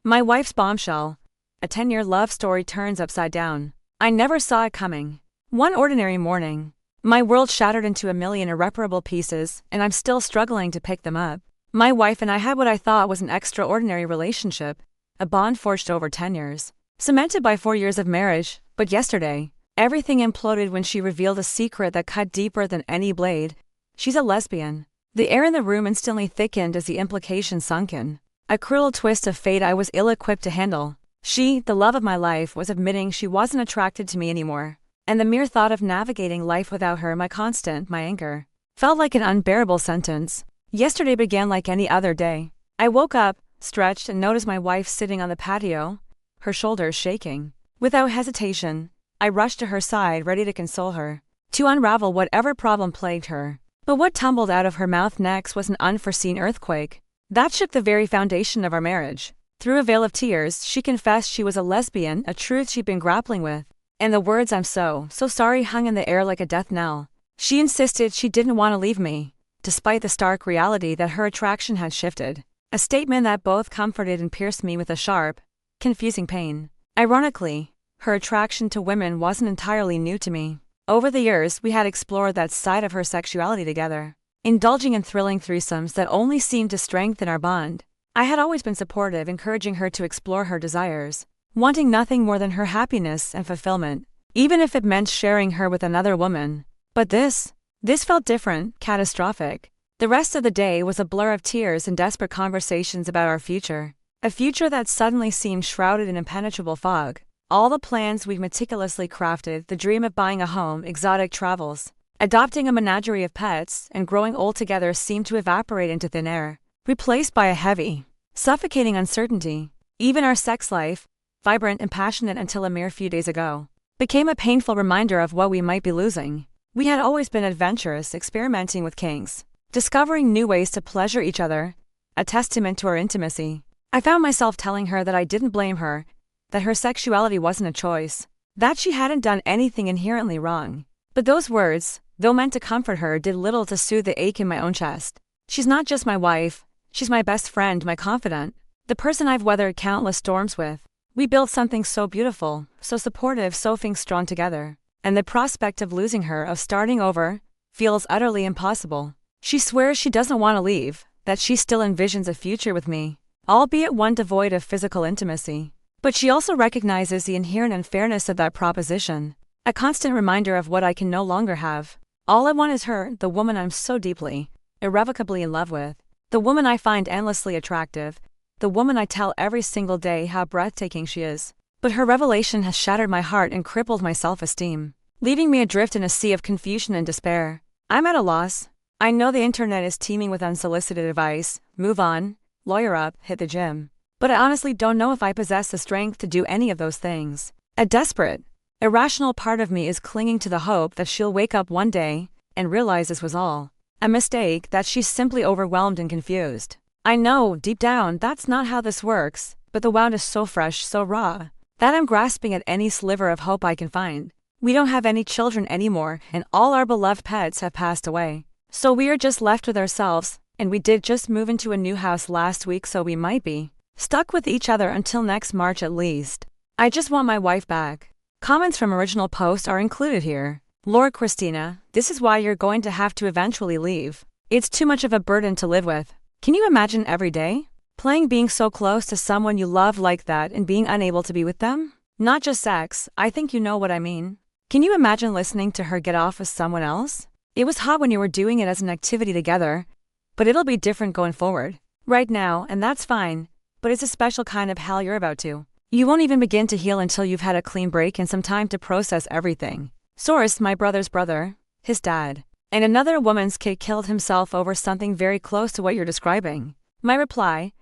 My wife's bombshell. A 10-year love story turns upside down. I never saw it coming. One ordinary morning, my world shattered into a million irreparable pieces, and I'm still struggling to pick them up. My wife and I had what I thought was an extraordinary relationship, a bond forged over 10 years, cemented by 4 years of marriage, but yesterday, everything imploded when she revealed a secret that cut deeper than any blade. She's a lesbian. The air in the room instantly thickened as the implication sunk in. A cruel twist of fate I was ill-equipped to handle. She, the love of my life, was admitting she wasn't attracted to me anymore. And the mere thought of navigating life without her, my anchor, felt like an unbearable sentence. Yesterday began like any other day. I woke up, stretched, and noticed my wife sitting on the patio, her shoulders shaking. Without hesitation, I rushed to her side, ready to console her, to unravel whatever problem plagued her. But what tumbled out of her mouth next was an unforeseen earthquake that shook the very foundation of our marriage. Through a veil of tears, she confessed she was a lesbian, a truth she'd been grappling with. And the words "I'm so sorry" hung in the air like a death knell. She insisted she didn't want to leave me, despite the stark reality that her attraction had shifted. A statement that both comforted and pierced me with a sharp, confusing pain. Ironically, her attraction to women wasn't entirely new to me. Over the years, we had explored that side of her sexuality together, indulging in thrilling threesomes that only seemed to strengthen our bond. I had always been supportive, encouraging her to explore her desires, wanting nothing more than her happiness and fulfillment, even if it meant sharing her with another woman. But this felt different, catastrophic. The rest of the day was a blur of tears and desperate conversations about our future, a future that suddenly seemed shrouded in impenetrable fog. All the plans we've meticulously crafted, the dream of buying a home, exotic travels, adopting a menagerie of pets, and growing old together seemed to evaporate into thin air, replaced by a heavy, suffocating uncertainty. Even our sex life, vibrant and passionate until a mere few days ago, became a painful reminder of what we might be losing. We had always been adventurous, experimenting with kinks, discovering new ways to pleasure each other, a testament to our intimacy. I found myself telling her that I didn't blame her, that her sexuality wasn't a choice, that she hadn't done anything inherently wrong. But those words, though meant to comfort her, did little to soothe the ache in my own chest. She's not just my wife, she's my best friend, my confidant, the person I've weathered countless storms with. We built something so beautiful, so supportive, so strong together. And the prospect of losing her, of starting over, feels utterly impossible. She swears she doesn't want to leave, that she still envisions a future with me, albeit one devoid of physical intimacy. But she also recognizes the inherent unfairness of that proposition, a constant reminder of what I can no longer have. All I want is her, the woman I'm so deeply, irrevocably in love with, the woman I find endlessly attractive, the woman I tell every single day how breathtaking she is. But her revelation has shattered my heart and crippled my self-esteem, leaving me adrift in a sea of confusion and despair. I'm at a loss. I know the internet is teeming with unsolicited advice: move on, lawyer up, hit the gym. But I honestly don't know if I possess the strength to do any of those things. A desperate, irrational part of me is clinging to the hope that she'll wake up one day and realize this was all a mistake, that she's simply overwhelmed and confused. I know, deep down, that's not how this works, but the wound is so fresh, so raw, that I'm grasping at any sliver of hope I can find. We don't have any children anymore, and all our beloved pets have passed away. So we are just left with ourselves, and we did just move into a new house last week, so we might be stuck with each other until next March at least. I just want my wife back. Comments from original post are included here. Lord Christina, this is why you're going to have to eventually leave. It's too much of a burden to live with. Can you imagine every day playing being so close to someone you love like that and being unable to be with them? Not just sex, I think you know what I mean. Can you imagine listening to her get off with someone else? It was hot when you were doing it as an activity together, but it'll be different going forward. Right now, and that's fine, but it's a special kind of hell you're about to. You won't even begin to heal until you've had a clean break and some time to process everything. Source: my brother's brother, his dad. And another woman's kid killed himself over something very close to what you're describing. My reply: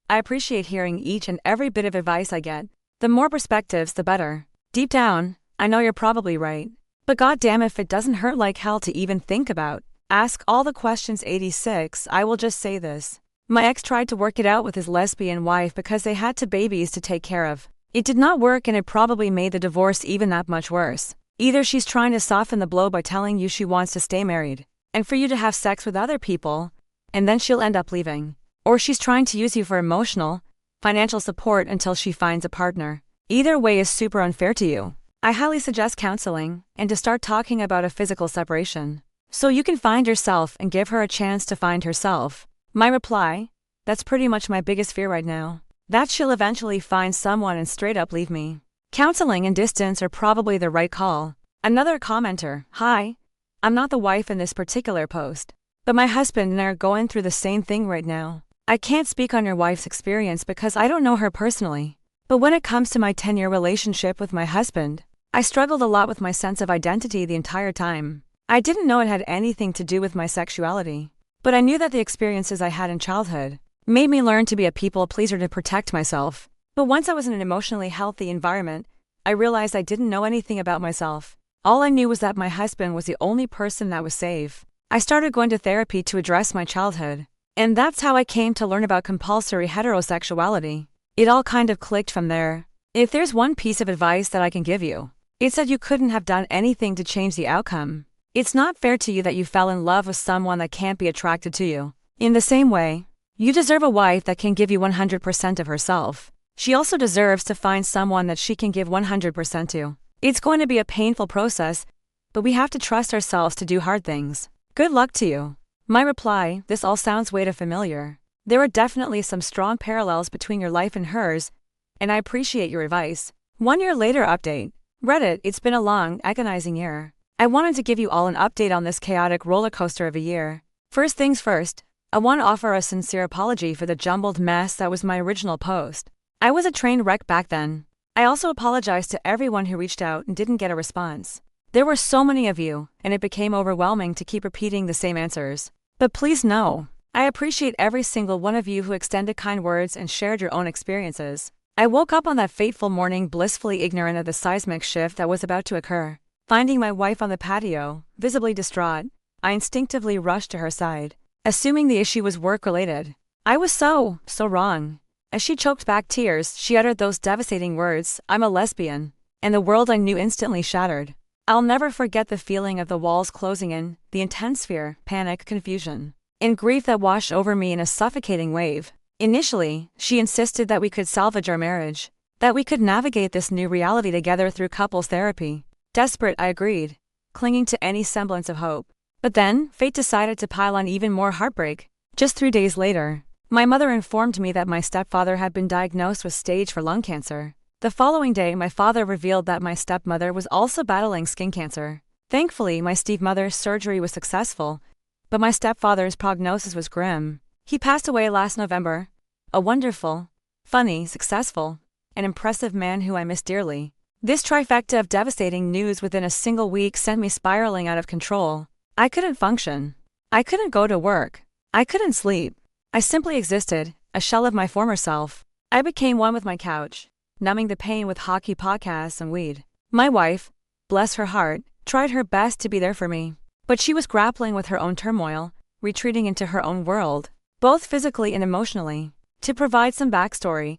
I appreciate hearing each and every bit of advice I get. The more perspectives, the better. Deep down, I know you're probably right. But goddamn if it doesn't hurt like hell to even think about. Ask all the questions. 86. I will just say this. My ex tried to work it out with his lesbian wife because they had two babies to take care of. It did not work, and it probably made the divorce even that much worse. Either she's trying to soften the blow by telling you she wants to stay married and for you to have sex with other people, and then she'll end up leaving. Or she's trying to use you for emotional, financial support until she finds a partner. Either way is super unfair to you. I highly suggest counseling and to start talking about a physical separation, so you can find yourself and give her a chance to find herself. My reply: that's pretty much my biggest fear right now. That she'll eventually find someone and straight up leave me. Counseling and distance are probably the right call. Another commenter: hi, I'm not the wife in this particular post, but my husband and I are going through the same thing right now. I can't speak on your wife's experience because I don't know her personally. But when it comes to my 10-year relationship with my husband, I struggled a lot with my sense of identity the entire time. I didn't know it had anything to do with my sexuality, but I knew that the experiences I had in childhood made me learn to be a people pleaser to protect myself. But once I was in an emotionally healthy environment, I realized I didn't know anything about myself. All I knew was that my husband was the only person that was safe. I started going to therapy to address my childhood, and that's how I came to learn about compulsory heterosexuality. It all kind of clicked from there. If there's one piece of advice that I can give you, it's that you couldn't have done anything to change the outcome. It's not fair to you that you fell in love with someone that can't be attracted to you. In the same way, you deserve a wife that can give you 100% of herself. She also deserves to find someone that she can give 100% to. It's going to be a painful process, but we have to trust ourselves to do hard things. Good luck to you. My reply: this all sounds way too familiar. There are definitely some strong parallels between your life and hers, and I appreciate your advice. 1 year later update. Reddit: it's been a long, agonizing year. I wanted to give you all an update on this chaotic roller coaster of a year. First things first, I want to offer a sincere apology for the jumbled mess that was my original post. I was a train wreck back then. I also apologize to everyone who reached out and didn't get a response. There were so many of you, and it became overwhelming to keep repeating the same answers. But please know, I appreciate every single one of you who extended kind words and shared your own experiences. I woke up on that fateful morning blissfully ignorant of the seismic shift that was about to occur. Finding my wife on the patio, visibly distraught, I instinctively rushed to her side, assuming the issue was work-related. I was so wrong. As she choked back tears, she uttered those devastating words: "I'm a lesbian," and the world I knew instantly shattered. I'll never forget the feeling of the walls closing in, the intense fear, panic, confusion, and grief that washed over me in a suffocating wave. Initially, she insisted that we could salvage our marriage, that we could navigate this new reality together through couples therapy. Desperate, I agreed, clinging to any semblance of hope. But then, fate decided to pile on even more heartbreak. Just 3 days later, my mother informed me that my stepfather had been diagnosed with stage 4 lung cancer. The following day, my father revealed that my stepmother was also battling skin cancer. Thankfully, my stepmother's surgery was successful, but my stepfather's prognosis was grim. He passed away last November, a wonderful, funny, successful, and impressive man who I miss dearly. This trifecta of devastating news within a single week sent me spiraling out of control. I couldn't function. I couldn't go to work. I couldn't sleep. I simply existed, a shell of my former self. I became one with my couch, numbing the pain with hockey podcasts and weed. My wife, bless her heart, tried her best to be there for me, but she was grappling with her own turmoil, retreating into her own world, both physically and emotionally. To provide some backstory,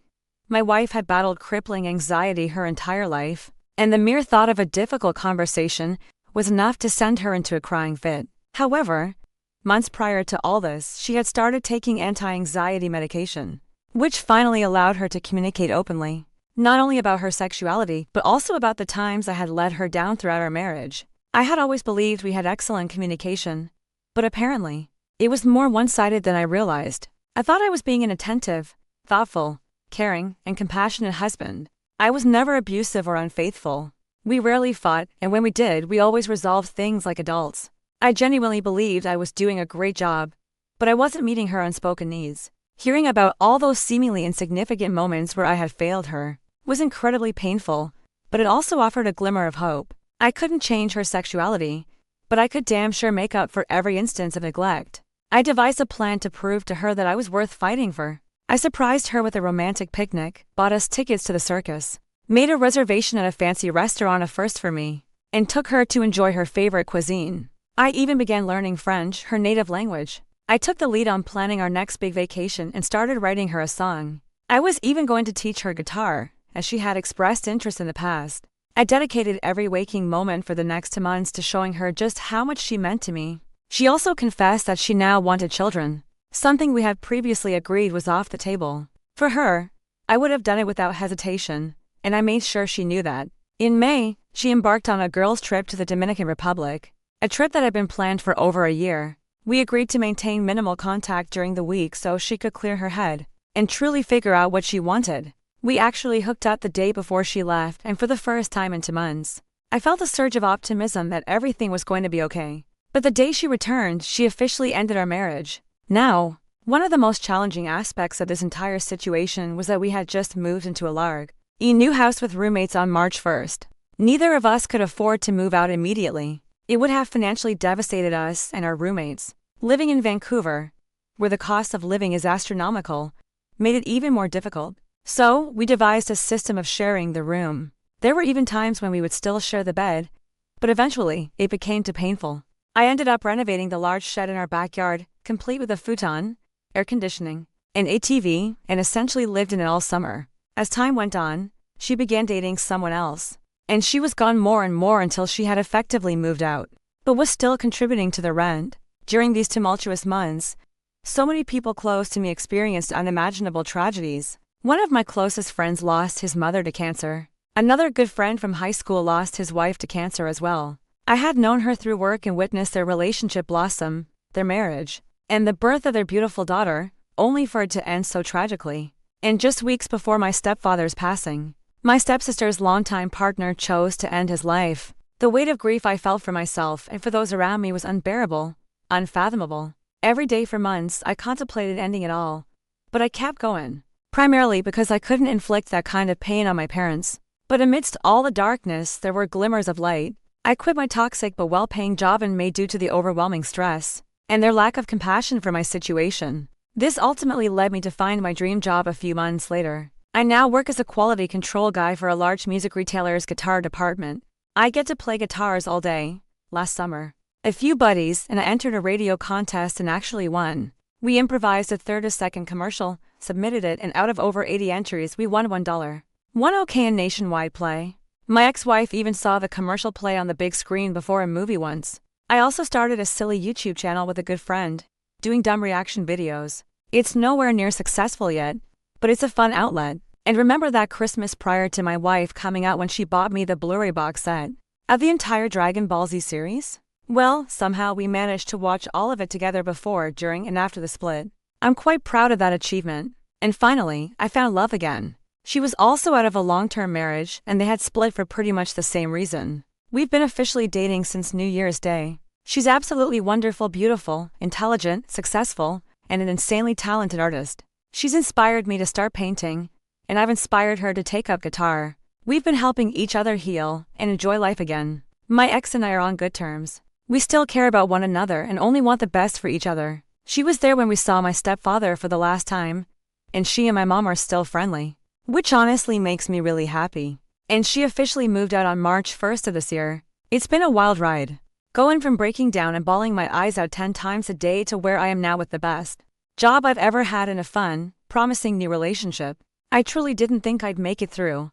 my wife had battled crippling anxiety her entire life, and the mere thought of a difficult conversation was enough to send her into a crying fit. However, months prior to all this, she had started taking anti-anxiety medication, which finally allowed her to communicate openly, not only about her sexuality, but also about the times I had let her down throughout our marriage. I had always believed we had excellent communication, but apparently, it was more one-sided than I realized. I thought I was being an attentive, thoughtful, caring, and compassionate husband. I was never abusive or unfaithful. We rarely fought, and when we did, we always resolved things like adults. I genuinely believed I was doing a great job, but I wasn't meeting her unspoken needs. Hearing about all those seemingly insignificant moments where I had failed her was incredibly painful, but it also offered a glimmer of hope. I couldn't change her sexuality, but I could damn sure make up for every instance of neglect. I devised a plan to prove to her that I was worth fighting for. I surprised her with a romantic picnic, bought us tickets to the circus, made a reservation at a fancy restaurant, a first for me, and took her to enjoy her favorite cuisine. I even began learning French, her native language. I took the lead on planning our next big vacation and started writing her a song. I was even going to teach her guitar, as she had expressed interest in the past. I dedicated every waking moment for the next 2 months to showing her just how much she meant to me. She also confessed that she now wanted children, something we had previously agreed was off the table. For her, I would have done it without hesitation, and I made sure she knew that. In May, she embarked on a girls' trip to the Dominican Republic, a trip that had been planned for over a year. We agreed to maintain minimal contact during the week so she could clear her head and truly figure out what she wanted. We actually hooked up the day before she left, and for the first time in 2 months, I felt a surge of optimism that everything was going to be okay. But the day she returned, she officially ended our marriage. Now, one of the most challenging aspects of this entire situation was that we had just moved into a large, new house with roommates on March 1st. Neither of us could afford to move out immediately. It would have financially devastated us and our roommates. Living in Vancouver, where the cost of living is astronomical, made it even more difficult. So, we devised a system of sharing the room. There were even times when we would still share the bed, but eventually, it became too painful. I ended up renovating the large shed in our backyard, complete with a futon, air conditioning, and ATV, and essentially lived in it all summer. As time went on, she began dating someone else, and she was gone more and more until she had effectively moved out, but was still contributing to the rent. During these tumultuous months, so many people close to me experienced unimaginable tragedies. One of my closest friends lost his mother to cancer. Another good friend from high school lost his wife to cancer as well. I had known her through work and witnessed their relationship blossom, their marriage, and the birth of their beautiful daughter, only for it to end so tragically. And just weeks before my stepfather's passing, my stepsister's longtime partner chose to end his life. The weight of grief I felt for myself and for those around me was unbearable, unfathomable. Every day for months I contemplated ending it all, but I kept going, primarily because I couldn't inflict that kind of pain on my parents. But amidst all the darkness, there were glimmers of light. I quit my toxic but well-paying job in May due to the overwhelming stress and their lack of compassion for my situation. This ultimately led me to find my dream job a few months later. I now work as a quality control guy for a large music retailer's guitar department. I get to play guitars all day. Last summer, a few buddies and I entered a radio contest and actually won. We improvised a 30-second commercial, submitted it, and out of over 80 entries we won $1. One OK in nationwide play. My ex-wife even saw the commercial play on the big screen before a movie once. I also started a silly YouTube channel with a good friend, doing dumb reaction videos. It's nowhere near successful yet, but it's a fun outlet. And remember that Christmas prior to my wife coming out when she bought me the Blu-ray box set of the entire Dragon Ball Z series? Well, somehow we managed to watch all of it together before, during, and after the split. I'm quite proud of that achievement. And finally, I found love again. She was also out of a long-term marriage, and they had split for pretty much the same reason. We've been officially dating since New Year's Day. She's absolutely wonderful, beautiful, intelligent, successful, and an insanely talented artist. She's inspired me to start painting, and I've inspired her to take up guitar. We've been helping each other heal and enjoy life again. My ex and I are on good terms. We still care about one another and only want the best for each other. She was there when we saw my stepfather for the last time, and she and my mom are still friendly, which honestly makes me really happy. And she officially moved out on March 1st of this year. It's been a wild ride, going from breaking down and bawling my eyes out 10 times a day to where I am now with the best job I've ever had in a fun, promising new relationship. I truly didn't think I'd make it through,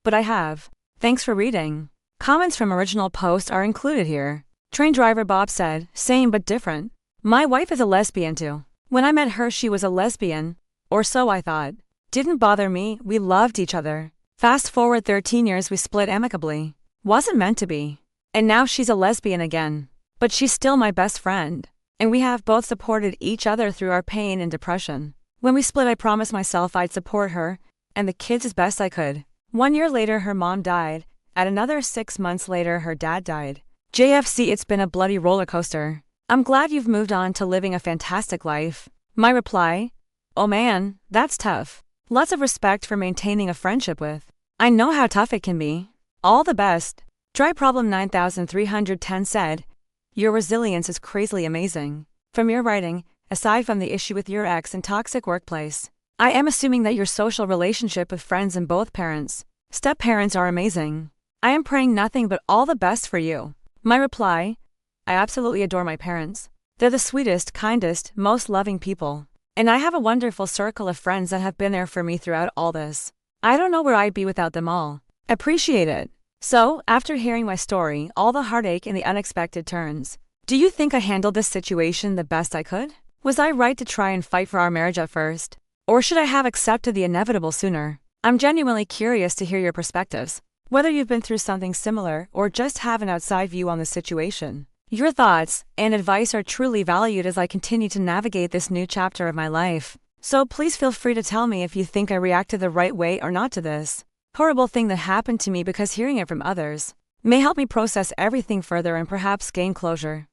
but I have. Thanks for reading. Comments from original post are included here. Train driver Bob said, same but different. My wife is a lesbian too. When I met her she was a lesbian, or so I thought. Didn't bother me, we loved each other. Fast forward 13 years we split amicably. Wasn't meant to be. And now she's a lesbian again. But she's still my best friend. And we have both supported each other through our pain and depression. When we split I promised myself I'd support her and the kids as best I could. 1 year later her mom died. At another 6 months later her dad died. JFC, it's been a bloody roller coaster. I'm glad you've moved on to living a fantastic life. My reply? Oh man, that's tough. Lots of respect for maintaining a friendship with. I know how tough it can be. All the best. Dry Problem 9310 said, your resilience is crazily amazing. From your writing, aside from the issue with your ex and toxic workplace, I am assuming that your social relationship with friends and both parents, step-parents are amazing. I am praying nothing but all the best for you. My reply? I absolutely adore my parents. They're the sweetest, kindest, most loving people. And I have a wonderful circle of friends that have been there for me throughout all this. I don't know where I'd be without them all. Appreciate it. So, after hearing my story, all the heartache and the unexpected turns, do you think I handled this situation the best I could? Was I right to try and fight for our marriage at first? Or should I have accepted the inevitable sooner? I'm genuinely curious to hear your perspectives, whether you've been through something similar or just have an outside view on the situation. Your thoughts and advice are truly valued as I continue to navigate this new chapter of my life. So please feel free to tell me if you think I reacted the right way or not to this horrible thing that happened to me, because hearing it from others may help me process everything further and perhaps gain closure.